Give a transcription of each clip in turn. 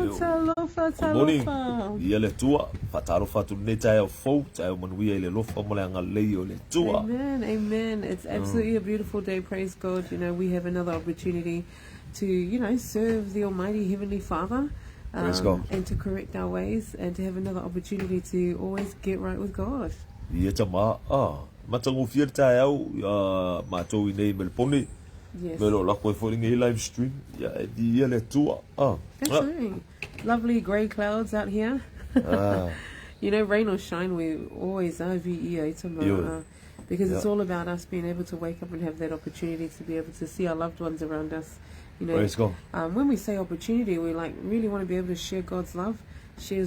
talofa. Ia le tua, fatalofa tu ne tae o fou, tae o manuia le lofa mo le angalei o le tua. Amen. It's absolutely a beautiful day, praise God. You know, we have another opportunity to, you know, serve the Almighty Heavenly Father. And to correct our ways, and to have another opportunity to always get right with God. Ia tama, matangu fia tae au, matou i nei melpone. Yes. Melo la koe fōringa i live stream. Ia le tua. Absolutely. Lovely grey clouds out here. You know, rain or shine, we always are because it's all about us being able to wake up and have that opportunity to be able to see our loved ones around us. You know, when we say opportunity, we like really want to be able to share God's love, share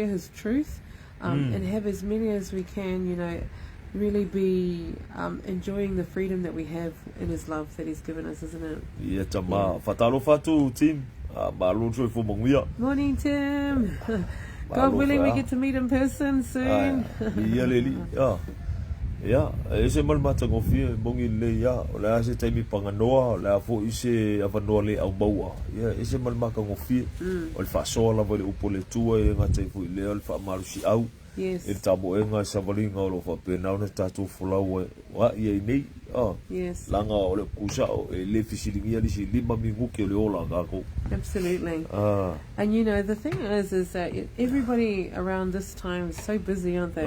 His truth, and have as many as we can. You know, really be enjoying the freedom that we have in His love that He's given us, isn't it? Yeah, tama. Fatalo fatu team. Morning, Tim. God willing, we get to meet in person soon. Ya, ese mal mata ngofia bongi le ya, ola ase taimi panganoa, ola fo ise avanoa le au baua. Ya, ese mal maka ngofia. Ol fa sola vole upole tua e ngata fu le ol fa marusi au. Yes. E tabo e nga savalinga o lo fa pena ona tatu fulawa wa ye nei. Yes. Langa o le kusa o le fisilingia li si lima mingu ke le ola ngako. Absolutely. And you know, the thing is that everybody around this time is so busy, aren't they?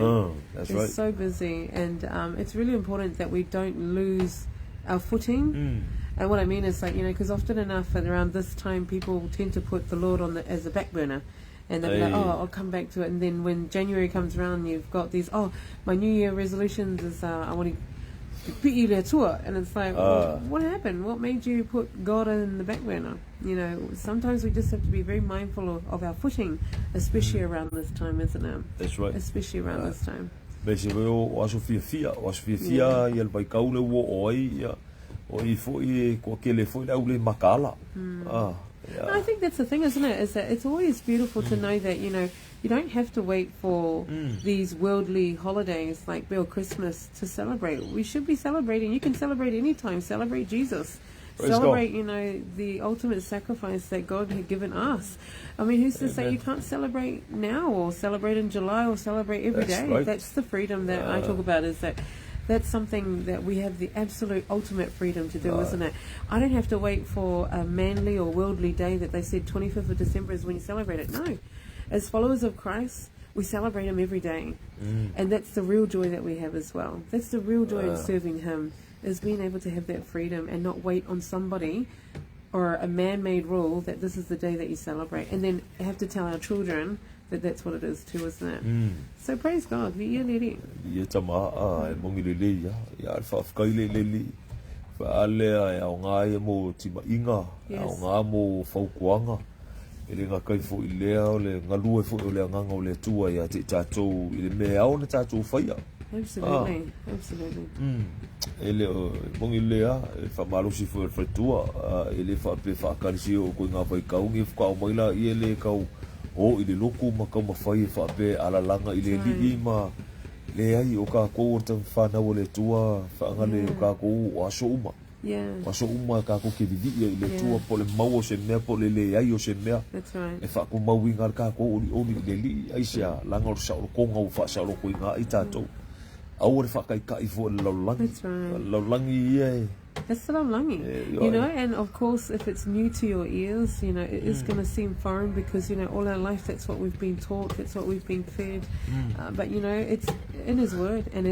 That's They're right. so busy, and it's really important that we don't lose our footing. And what I mean is, like, you know, because often enough around this time, people tend to put the Lord on as a back burner. And they'll be like, I'll come back to it. And then when January comes around, you've got these, my New Year resolutions is I want to beat you tour. And it's like, well, what happened? What made you put God in the back burner? You know, sometimes we just have to be very mindful of our footing, especially around this time, isn't it? That's right. Especially around this time. Basically, waso fia, yel bai kaule wo oi, oi foi ko kele foi la ule makala. No, I think that's the thing, isn't it? Is that it's always beautiful to know that, you know, you don't have to wait for these worldly holidays like Bill Christmas to celebrate. We should be celebrating. You can celebrate anytime. Celebrate Jesus. Celebrate, you know, the ultimate sacrifice that God had given us. I mean, who's to say you can't celebrate now or celebrate in July or celebrate every day? Right. That's the freedom that I talk about, is that that's something that we have the absolute ultimate freedom to do, isn't it? I don't have to wait for a manly or worldly day that they said 25th of December is when you celebrate it. No. As followers of Christ, we celebrate Him every day. And that's the real joy that we have as well. That's the real joy in serving Him, is being able to have that freedom and not wait on somebody or a man-made rule that this is the day that you celebrate. And then have to tell our children that that's what it is too, isn't it? So praise God. Ia tama mongi le ya fa fkaile le fa ale au nga mo tima inga au nga mo faukuanga ele nga kai fo ile ole ngalu fo ole nga ole tua ya te tatou ile me au na tatou faia. Absolutely. Ele mongi le ya fa malu si fo Faletua ele fa pe fa kansi o ko nga fa kaungi fa o maila ile kau o ile loku makau mafai fa pe ala langa ile li ma le ai o ka ko tan fa na ole tua fa ngale o ka ko waso uma waso uma ka ko ke vivi ile tua po le mau se me po le ai o se me that's right e fa ko mau inga ka ko o le li ai sia langa o sa ko nga o fa sa lo ko inga i tato au re fa kai kai fo lo langi That's what I'm longing, you know, and of course if it's new to your ears, you know, it is going to seem foreign because, you know, all our life that's what we've been taught, that's what we've been fed, but, you know, it's in His Word, and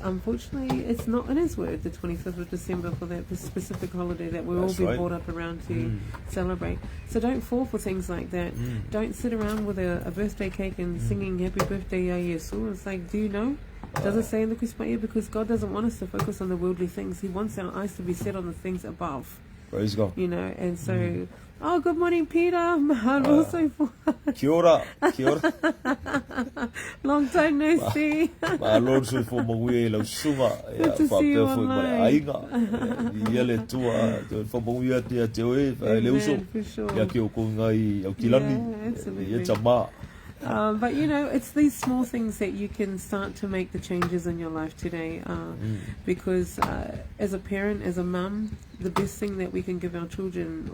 unfortunately it's not in His Word, the 25th of December for that specific holiday that we're all being brought up around to celebrate. So don't fall for things like that. Don't sit around with a birthday cake and singing happy birthday, Yesu. It's like, do you know? Does it say in the Christmas? Because God doesn't want us to focus on the worldly things. He wants our eyes to be set on the things above. Praise God. You know, and so, good morning, Peter. Also Kia ora. Long time no see. Lord so for maui la sunga. Good to see you online. Yele tua for maui te oe le uso. Ya ki o ko ngai au kilani. Absolutely. Tama. But you know, it's these small things that you can start to make the changes in your life today. Because as a parent, as a mum, the best thing that we can give our children,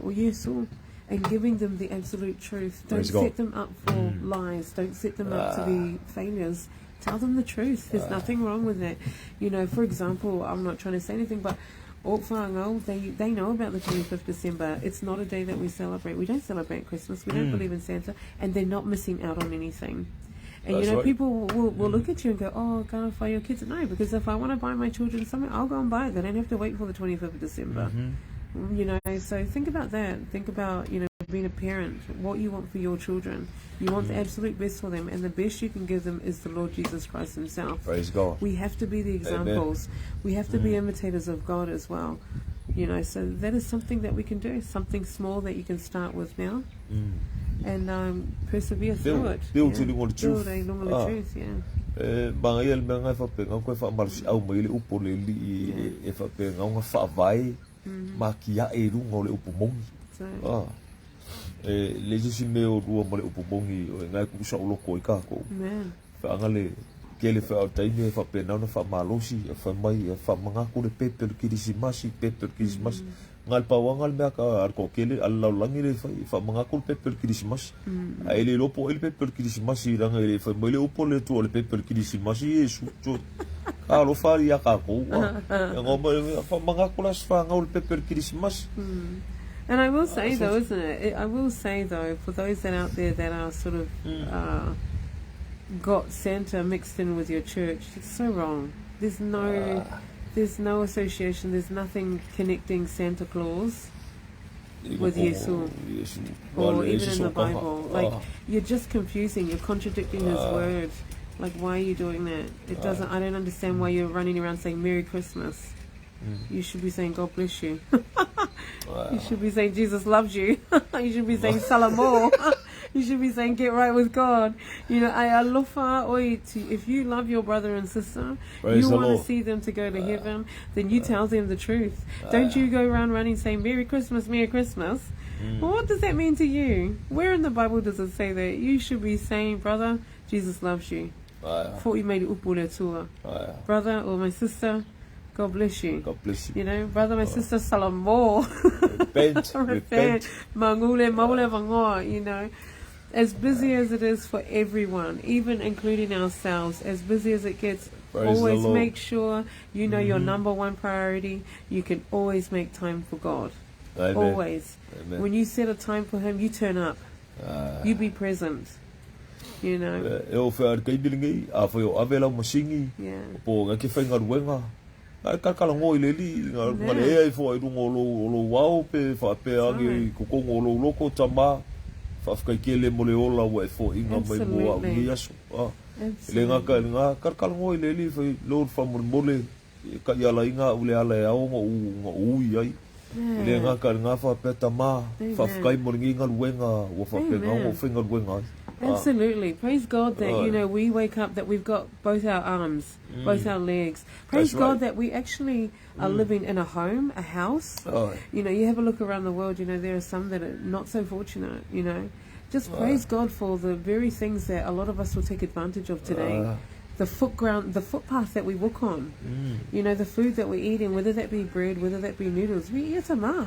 and giving them the absolute truth. Don't set them up for lies. Don't set them up to be failures. Tell them the truth. There's nothing wrong with that. You know, for example, I'm not trying to say anything, but they know about the 25th December. It's not a day that we celebrate. We don't celebrate Christmas. We don't believe in Santa, and they're not missing out on anything. And you know, people will look at you and go, "Oh, go for your kids." No, because if I want to buy my children something, I'll go and buy it. They don't have to wait for the 25th of December. You know, so think about that. Think about, you know, being a parent, what you want for your children. You want the absolute best for them, and the best you can give them is the Lord Jesus Christ himself. Praise God. We have to be the examples. Amen. We have to be imitators of God as well. You know, so that is something that we can do, something small that you can start with now, and persevere through it. Build along the truth. Build along the truth, yeah. Bangael menga fa penga ko fa marsi au mai le upo le li e fa penga nga fa vai makia e lungo le upo mongi. Le jisi me o rua mo le upo mongi o ngai ku sa ulo ko ka ko. Fa ngale kele fa o taime fa pena na fa malosi fa mai fa manga ku le pepe ki disimasi ngal pawangal me ka ar ko kele alla langi le fa manga ku pepe ki disimasi ai le lopo el pepe ki disimasi ranga le fa mai le upo le to le pepe ki disimasi e su to ka lo fa ya ka ko ngo fa manga ku las fa ngol pepe ki disimasi. And I will say though, isn't it? I will say though, for those that out there that are sort of got Santa mixed in with your church, it's so wrong. There's no association. There's nothing connecting Santa Claus with Yesu, or even in the Bible. Like, you're just confusing. You're contradicting His word. Like, why are you doing that? It doesn't. I don't understand why you're running around saying Merry Christmas. You should be saying God bless you. You should be saying Jesus loves you. You should be saying Salamo. You should be saying get right with God. You know, if you love your brother and sister, you want to see them to go to heaven, then you tell them the truth. Don't you go around running saying Merry Christmas, Merry Christmas. Well, what does that mean to you? Where in the Bible does it say that? You should be saying, brother, Jesus loves you. Brother or my sister, God bless you. God bless you. You know, brother, my sister, Salamo. Repent. Mangule, maule vangoa, you know. As busy as it is for everyone, even including ourselves, as busy as it gets, always make sure you know your number one priority. You can always make time for God. Amen. Always. Amen. When you set a time for Him, you turn up. You be present. You know. Yeah. Ai kakala ngoi le li ngale ai fo ai lo wao pe fa pe agi ko ngolo loko tamba fa fa kele mole ola wa fo inga mai mo ngi aso le nga kakala ngoi le li fa lo fa mole ka ya la inga ule ala ya o ngo ai le nga fa pe tama fa fa kai mo ngi nga luenga wo fa pe nga wo finga luenga. Absolutely. Praise God that, you know, we wake up, that we've got both our arms, both our legs. Praise God that we actually are living in a home, a house. You know, you have a look around the world, you know, there are some that are not so fortunate, you know. Just praise God for the very things that a lot of us will take advantage of today. The footpath that we walk on, you know, the food that we're eating, whether that be bread, whether that be noodles, we eat a ma.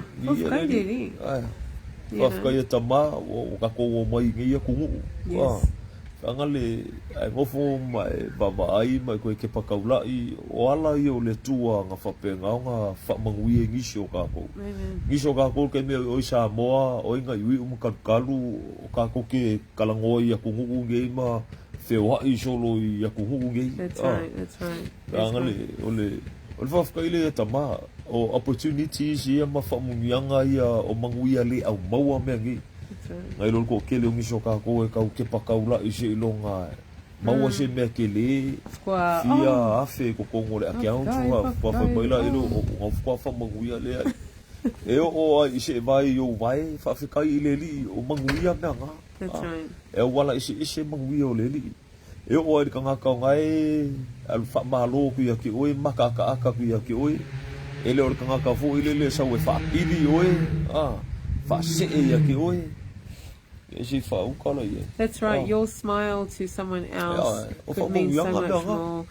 Yes. Angale ai ngofo mai baba ai mai ko ke pakaula I o ala I o le tua nga fa penga nga fa mangui ngisho ka ko ke me o sa moa o nga yui kalu ka ko ke kalango ya ku ngu nge ma fe wa I solo ya ku ngu nge. That's right. Angale o fa fa ile tama o opportunities ia ma fa mungianga ia o mangui ale au maua me ngi. Ngai lo ko kele ngi soka ko e ka ke pakaula I se longa maua se me kele fia afe ko ngole akia un fa baila ilo o fa mangui ale e o I se vai yo vai fa fika I le li o mangui me nga. That's right. E wala I se mangui o le li e o I ka ngai al fa malo ku ya ki oi makaka aka ku ya ki oi ele o ka ngaka fu ile le sa we fa pili oi fa se ya ki oi. That's right. Your smile to someone else could mean so much more.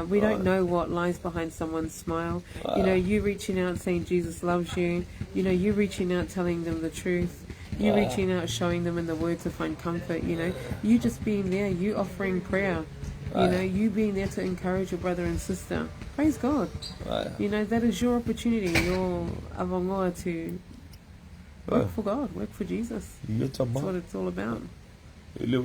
We don't know what lies behind someone's smile. You know, you reaching out saying Jesus loves you. You know, you reaching out telling them the truth. You reaching out, showing them in the Word to find comfort. You know, you just being there, you offering prayer. You know, you being there to encourage your brother and sister. Praise God. You know, that is your opportunity, your avangoa to work for God, work for Jesus. That's what it's all about. You know,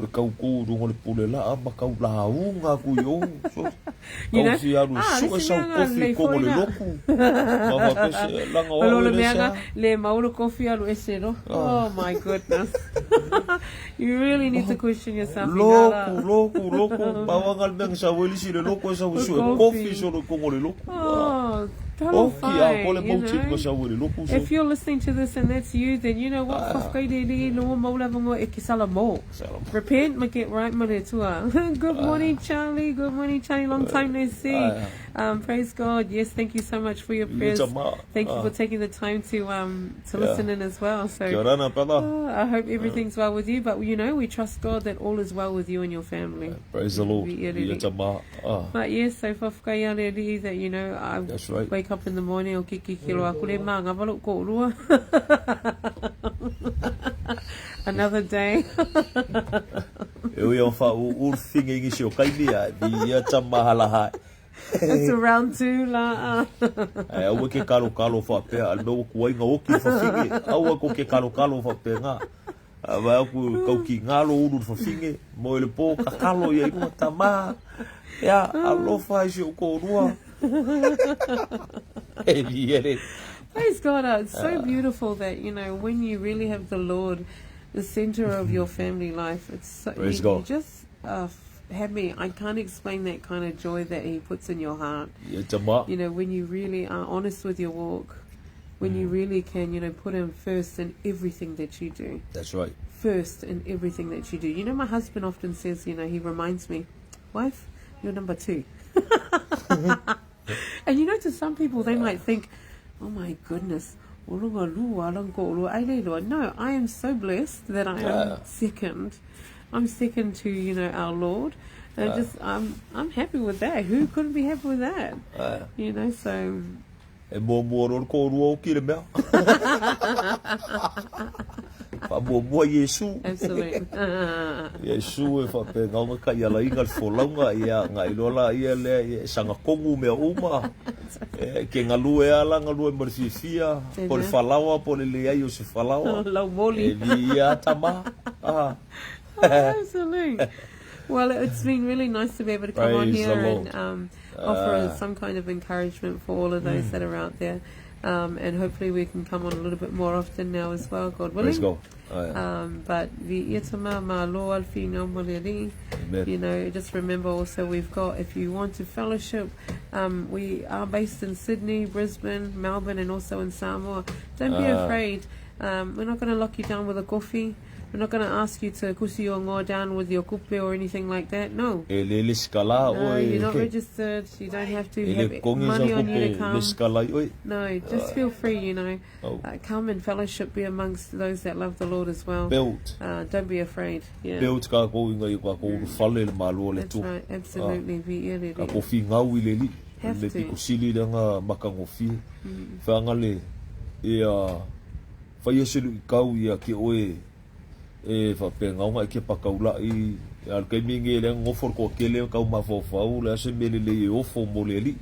oh my goodness. You really need to question yourself. Oh, fine, you know? If you're listening to this and that's you, then you know what? Repent, make it right, Faletua. Good morning, Charlie. Good morning, Charlie. Long time no see. Praise God. Yes, thank you so much for your prayers. Thank you for taking the time to listen in as well. So I hope everything's well with you. But you know, we trust God that all is well with you and your family. Praise the Lord. But yes, so that you know, I wake up in the morning o kiki kilo akule manga baluk ko rua. Another day. It's around 2 la. I work a calo for pair. I know going okay for finging. I work okay calo for penga. I work cooking alo for finging. Moil po calo ya tama. Yeah, I love you ko. Praise God. It's so beautiful that, you know, when you really have the Lord the center of your family life, it's so, you just happy. I can't explain that kind of joy that He puts in your heart. You know, when you really are honest with your walk, when you really can, you know, put Him first in everything that you do. That's right. First in everything that you do. You know, my husband often says, you know, he reminds me, wife, you're number 2. And you know, to some people, they might think, oh my goodness, no, I am so blessed that I am second. I'm second to, you know, our Lord. And just, I'm happy with that. Who couldn't be happy with that? You know, so... Absolutely. Yesu fa pe ngau ka ya la inga fo longa ya ngai lola ia le sanga kongu me uma ke ngalu e ala ngalu e morfifia por falawa por le ai o se falawa la boli ia tama Absolutely. Well, it's been really nice to be able to come on here and offer some kind of encouragement for all of those that are out there. And hopefully we can come on a little bit more often now as well, God willing. Let's go. But you know, just remember also we've got, if you want to fellowship, we are based in Sydney, Brisbane, Melbourne, and also in Samoa. Don't be afraid. We're not going to lock you down with a coffee. We're not going to ask you to kusi o ngō down with your kupe or anything like that. No. You're not registered. You don't have to have money on you to come. No, just feel free, you know. Come and fellowship, be amongst those that love the Lord as well. Don't be afraid. Yeah. That's right. Absolutely. Have to. Fa penga nga ke pakaula I al ke minge le ngofor ko kele ka ma fo fau le se mele le o fo moleli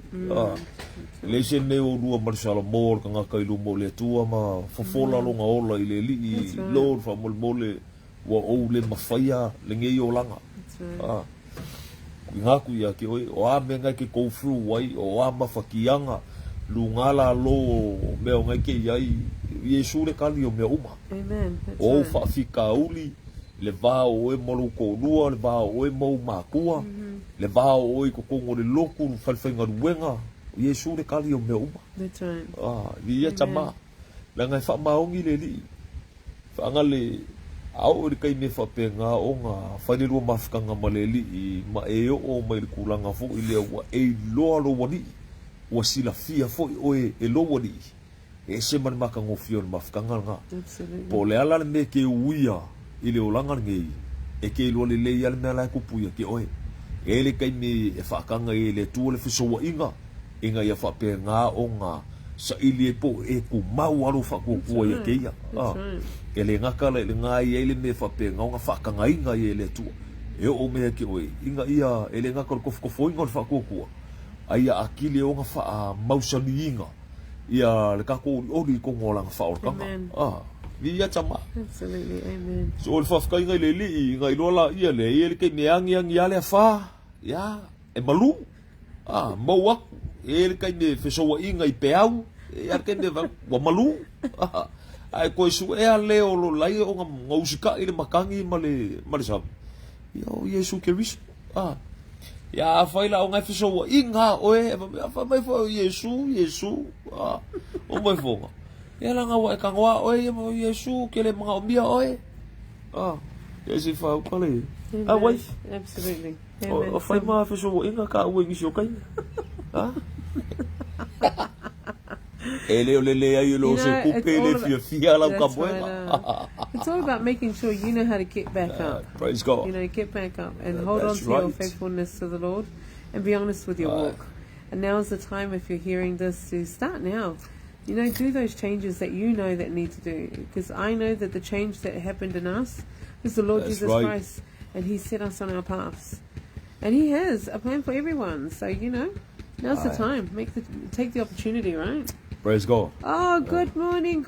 le se ne o lua marsala mor ka ka ilu mole tua ma fo fola longa ola I le li lord fa mole wa o le mafaya le nge yo langa nga ku ya ke o a menga ke ko fru wai o a mafakianga lungala lo me o nga ke yai Yesu le kali o me uma. Amen. O fa fika uli le va o e molu ko lua le va o e mo makua le va o e ko kongo le loku falfenga ruenga Yesu le kali o me uma. That's right. Ia tama la ngai fa maongi le li fa ngale au le kai me fa penga o nga fa le ro mafkanga maleli I ma e o mai kulanga fo I le wa e lo lo wani wa sila fia fo o e lo wani e se man maka ngofio le mafkanga nga po le ala me ke uia I le olanga ngei e ke lo le le ala me ala ku puia ke oe e le kai me e fakanga e le tu le fiso wa inga ia fa penga o nga sa ili e po e ku mau alu fa ku ku ia ke ia le ngaka le ngai ele me fa pe nga fa ka ngai nga ele tu e o me ki oi inga ia ele ngaka ko foi ngol fa ko ai akili o nga fa mausani inga ia le ka ko ori ko ngola fa o ka vi ya chama absolutely amen so le fa ka ngai le li ngai lola ia le ke meang yang ia le fa ya e malu mau ele ka me fe so inga I pe au ia ke me wa malu ai ko su e ale o lo lai o nga usika ile makangi male sa yo Yesu Kristo ya faila o nga fiso inga oe fa mai fo Yesu o mai fo ya la nga wa ka ngwa oe Yesu ke le mga ombia oe Yesu fa o kale wai absolutely o fa ma fiso inga ka o ngi so kai ele o le ai lo se coupe le fia la ka buena it's all about making sure you know how to get back up. Praise God. You know, get back up and hold on to your faithfulness to the Lord and be honest with your walk. And now's the time, if you're hearing this, to start now. You know, do those changes that you know that need to do. Because I know that the change that happened in us is the Lord Jesus Christ. And He set us on our paths. And He has a plan for everyone. So, you know, now's the time. Take the opportunity, right? Praise God. Oh, good morning,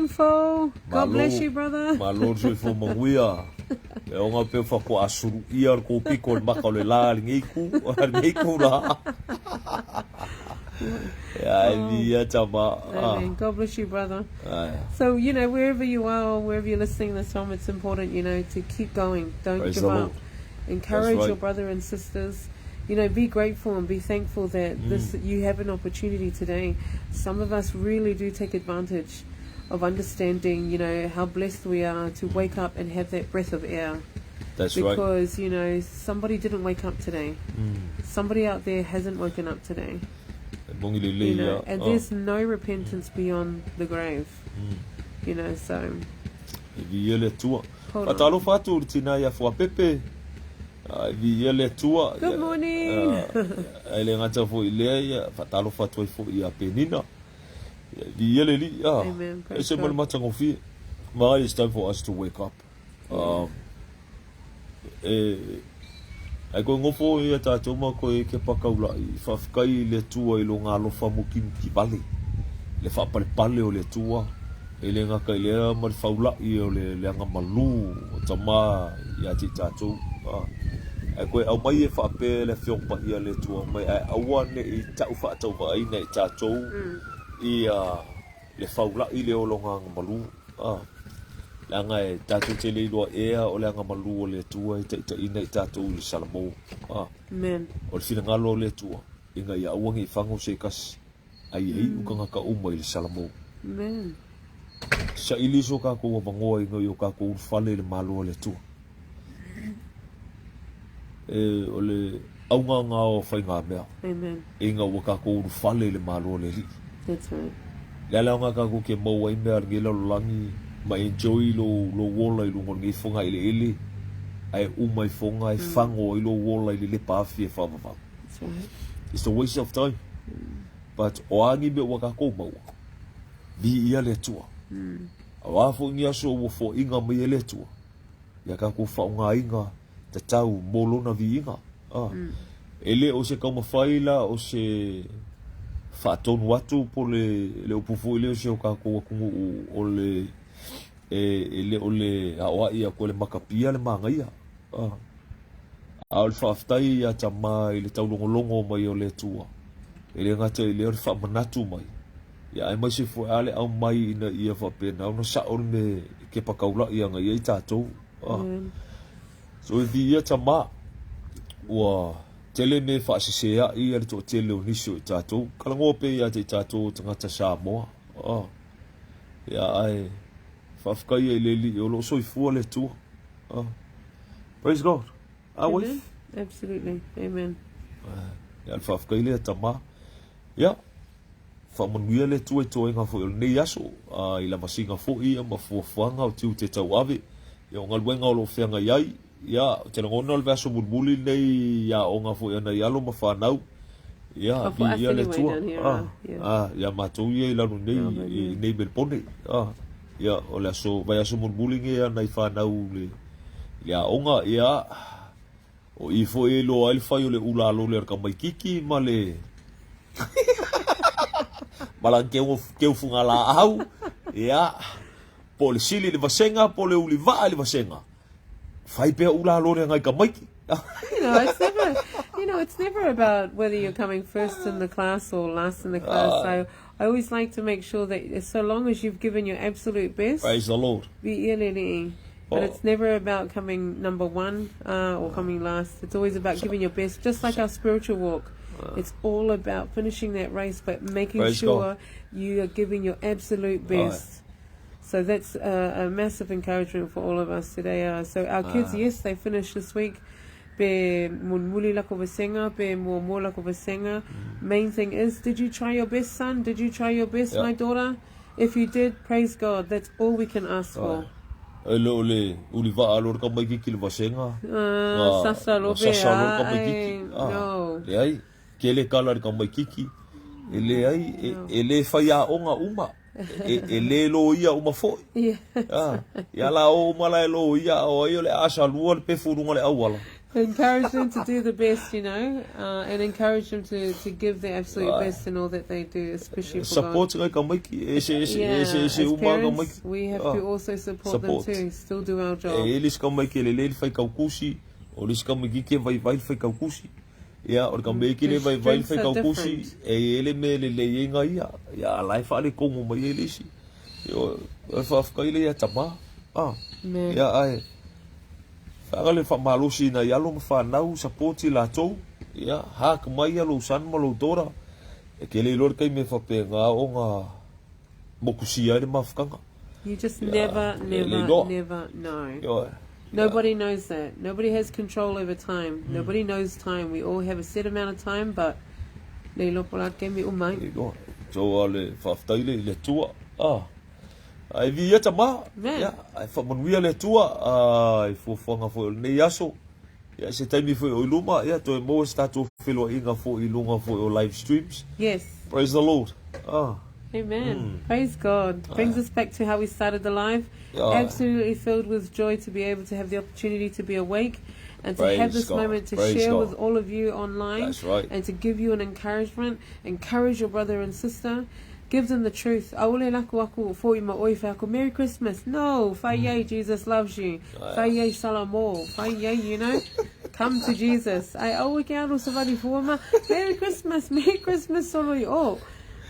Fo. God bless you, brother. My Lord, so for Maguia. E o ngā pe whako asuru ia ko piko le maka le la ngai ku la. Ya chama. Amen. God bless you, brother. So, you know, wherever you are or wherever you're listening this time, it's important, you know, to keep going. Don't give up. Encourage your brother and sisters. You know, be grateful and be thankful that you have an opportunity today. Some of us really do take advantage of understanding, you know, how blessed we are to wake up and have that breath of air. That's right. Because, you know, somebody didn't wake up today. Somebody out there hasn't woken up today. You know, and there's no repentance beyond the grave. You know, so... Good morning. Amen. It's time for us to wake up. I go ngofo ia tātou ma koe ke pakaula I whawhikai le tua I lo ngā lofa mukim ki vale. Le whapale pale o le tua. E le ngaka I lea mari whaula I o le anga malu o tama I ati tātou. Ai koe au mai e whape le whiongpa ia le tua mai ai awane I tau whaatau vaina I tātou I le whaula I le o longa anga malu. Langa e tātou te leilua ea o le anga malu o le tua I ta ina I tātou le salamo. Amen. O le whina ngalo o le tua. Inga I auangi I whango se kas. Ai ukanga ka uma I le salamo. Amen. Sa iliso ka kua vangoa I ngai o ka kua urwhale le malo o le tua. O le aunga ngā o whainga mea. Amen. Inga o ka kua urwhale le malo o le li. That's right. Lala nga ka kua ke maua I mea ngela langi. Ma enjoy lo wola I lungo ngai fonga I le ele. Ai uma I fonga I whango I lo wola I le pāwhi e whawawang. That's right. It's a waste of time. But o angi me waka kou maua. Vi ia le tua. A wafo ngia so wo fo inga mai e le tua. Ia ka kou whaunga inga te tau molona vi inga. Ele o se kaumawhaila o se whaatonu atu po le upufu ele o se o ka kou akungu o le ele o le awa ia ko le makapia le mangaia al faftai ia tama ile taulongolongo mai o le tua ele ngata ile o fa manatu mai ia ai mai se fu ale au mai ina ia fa pena no sa o me ke pakaula ia nga ia tatou so ia tama wa tele me fa se ia ia le to tele o niso tatou kalango pe ia te tatou tangata sa mo ia ai Whawhikai e leli o lo soifua le tua. Praise God. Amen. Absolutely. Amen. Ia whawhikai le tama. Ia. Whamanuia le tua I toa inga fo il nei aso. I la masinga fo I ma fuafuanga o tiu te tau ave. Ia o ngaluenga o lo whianga iai. Ia, te ngona o le vaso mulmuli nei ia o nga fo ia nei alo ma whanau. Ia, ia le tua. Ia matou ia I lanu nei melpone. ia o le aso vai aso mulmulinge ia nai whanau le ia onga ia o I fo e lo ai fai o le ula lo le ka mai kiki ma le malang ke funga la au ia po le sili le vasenga po le uli va le vasenga fai pe ula lo le ngai ka mai it's never about whether you're coming first in the class or last in the class. So I always like to make sure that so long as you've given your absolute best, praise the Lord. But it's never about coming number one or coming last. It's always about giving your best, just like our spiritual walk. It's all about finishing that race, but making sure you are giving your absolute best. So that's a massive encouragement for all of us today. So our kids, yes, they finished this week. Pe muli lako vasenga, pe mo lako vasenga. Main thing is, did you try your best, son? Did you try your best, my daughter? If you did, praise God. That's all we can ask for. Ele ole uliva alor ka mai kiki le vasenga. Sasa lo ka mai kiki. No. Le ai kele kala ka mai kiki. Ele ai ele faya onga uma. Ele lo ia uma foi. Ya la o mala lo ia o ile asa luar pe furunga le awala. Encourage them to do the best, and encourage them to give their absolute best in all that they do, especially for support God. As parents, we have to also support them too, still do our job. Eles ka mai ke le fai kaukusi, o lis ka mai ke vai fai kaukusi. Ya, or ka mai ke le vai fai kaukusi, ele me le inga ia. Ya, lai fa le kongo mai elisi. Yo, fa ka ile ya tama. Ya ai. Agale fa malusi na yalo fa nau sapoti la tou ya ha mai yalo san malodora e ke le lor kai me fa penga o nga mokusia de mafkanga. You just never know. Nobody knows that. Nobody has control over time. Nobody knows time. We all have a set amount of time, but le lo pola ke me umai. So ale fa taile le tua ai via tama ya ai fa manuia le tua ai fo fonga fo ne yaso ya se taimi fo o luma ya to mo sta to filo inga fo I lunga fo o live streams. Yes, praise the Lord. Amen. Praise God. Brings us back to how we started the live. Absolutely filled with joy to be able to have the opportunity to be awake and to have this moment to share with all of you online. That's right. And to give you an encouragement. Encourage your brother and sister. Give them the truth. Aule laku aku fo I ma oi fa ako Merry Christmas. No, fai yay, Jesus loves you. Fai yay salamo. Fai yay, come to Jesus. Ai au ke aro savali fo ma Merry Christmas solo I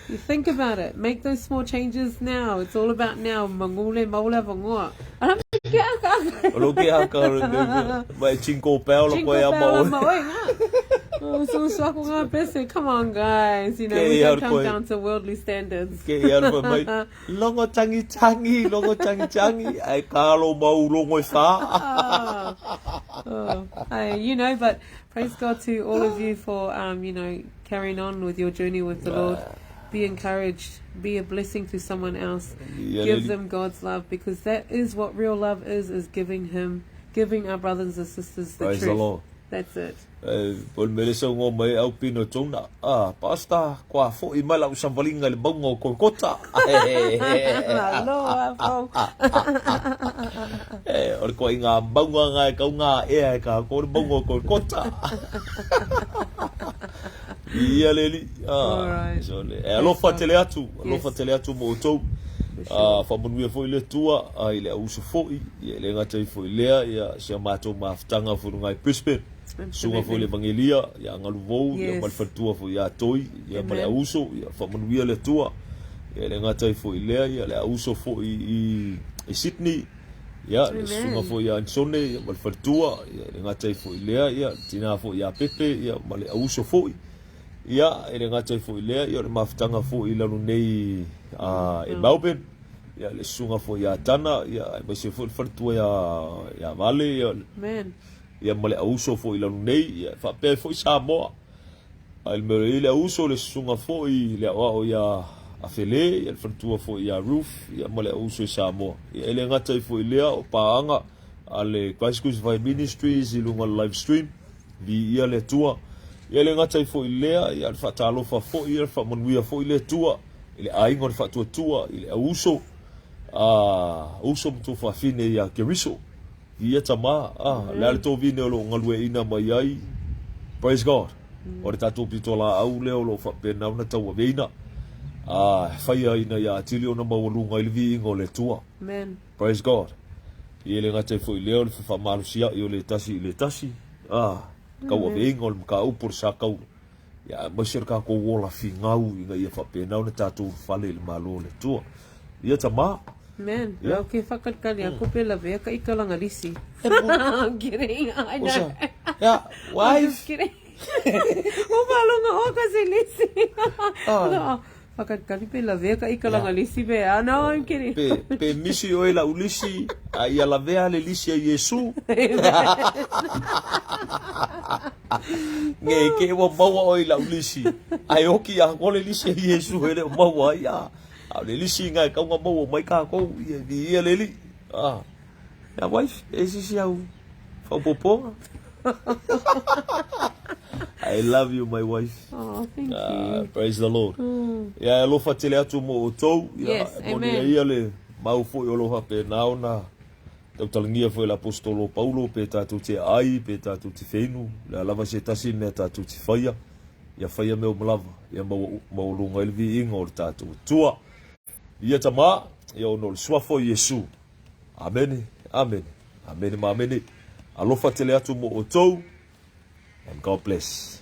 You think about it. Make those small changes now. It's all about now. Mangule maula vangoa. Lo ke aka mai cinco paolo ko ya Come on, guys. We don't come down to worldly standards. Longo tangi. Ai kalo mau longo sa. But praise God to all of you for, carrying on with your journey with the Lord. Be encouraged. Be a blessing to someone else. Give them God's love, because that is what real love is giving our brothers and sisters the truth. The Lord. That's it. Pol melesa ngo mai au pino tona. Pasta kwa fo I mala usambalinga le bongo kokota. Or ko inga bongo ngai ka nga ka ko bongo kokota. Ia leli. So le alo fatele atu mo to. Fa monu foi le tua ile uso foi ile ngata foi le ya se mato maftanga fu ngai prispe. Sunga fo le evangelia ya ngaluvo ya malfatua fo ya toi ya male uso ya fa manuia le tua ya le ngata fo ile ya le uso fo I Sydney ya sunga fo ya Sone ya malfatua ya le ngata fo ile ya tina fo ya pepe ya male uso fo ya le ngata fo ile ya le maftanga fo ila no nei e Melbourne ya le sunga fo ya tana ya ba se fo fatua ya vale ya ya male auso fo ila nei ya fa pe fo Samoa al mere ile auso le sunga fo I le o ya afele ya fatua fo ya roof ya male auso Samoa ya ele ngata fo ile o paanga ale Christmas Vine Ministries ilunga live stream bi ia le tua ya le ngata fo ile ya fa talo fa fo ia fa monwia fo ile tua ile aingo fa tua ile auso uso mtu fafine ya keriso ia tama la le to vine lo ngalwe ina mai ai praise God ore tatu pitola au le lo fa pena una tau veina faya ina ya tilio na mawalunga ilvi ngo le tua amen praise God ile ngate foi le fa malusia yo le tasi ka wa vengo ka u por sakau ya masir ka ko wola fingau inga ia fa pena una tatu fale le malo le tua ia tama man, okay, fakat kali aku pela vea ka ikalang alisi. I'm kidding. I know. Yeah, wife. I'm just kidding. Umalo nga o kasi lisi. No, fakat kali pela vea ka ikalang alisi be. No, I'm kidding. Pe misi o la ulisi ai la vea le lisi a Yesu. Nge ke wo mawa o la ulisi. Ai oki a ko le lisi a Yesu ele mawa ya. Le lisi ngai ka nga mo mai ka ko ia leli ya wife esi siau fa popo. I love you my wife. Oh, thank you. Praise the Lord. Ya lo fatele atu mo to ya amen. Ia le mau fo yo lo fa pe nauna tau talingia foi l'apostolo Paulo pe tatu te ai pe tatu te fenu la lava se tasi me tatu te faia ya faia me o mlava ya mo lunga ilvi ingo tatu tua. Ia tama, ia ono le suafo Yesu. Amen, amen, amen, amen. Alofa tele atu mo o tou. And God bless.